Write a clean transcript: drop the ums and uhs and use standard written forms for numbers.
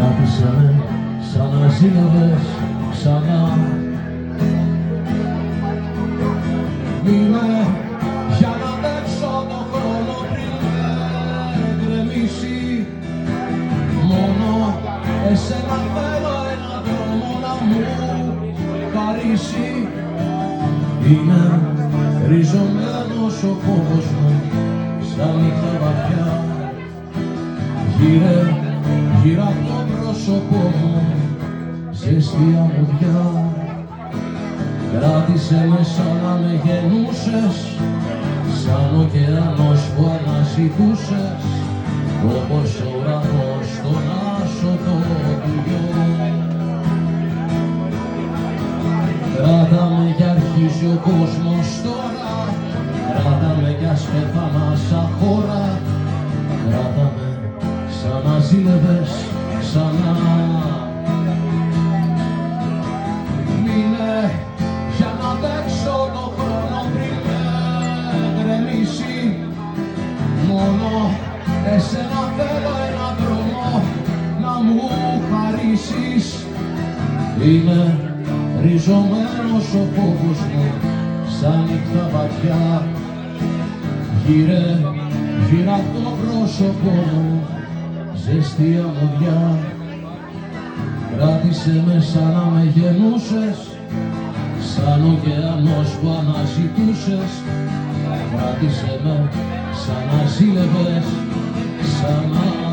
Κράτησε με σαν να ζήλευες ξανά. Μείνε για να αντέξω το χρόνο πριν γκρεμίσει. Μόνο εσένα θέλω ένα δρόμο να μου χαρίσει. Είναι ριζωμένος ο φόβος μου στα νύχτα βαθιά. Γύρε, γύρω από το πρόσωπό μου ζεστή αμμουδιά. Κράτησε με σαν να με γεννούσες, σαν ωκεανός που αναζητούσες, όπως ο ουρανός τον άσωτο του γιο. Κράτα με κι αρχίζει ο κόσμος τώρα, κράτα με κι ας πεθάνα σαν χώρα, κράτα με σαν να ζήλευες ξανά. Μείνε για να αντέξω το χρόνο πριν με γκρεμίσει. Μόνο εσένα θέλω ένα δρόμο να μου χαρίσεις. Είναι ριζωμένος ο φόβος μου σαν νύχτα βαθιά. Γύρε, γύρω από το πρόσωπό μου ζεστή αμμουδιά. Κράτησε με σαν να με γεννούσες, σαν ωκεανός που αναζητούσες. Κράτησε με σαν να ζήλευες ξανά.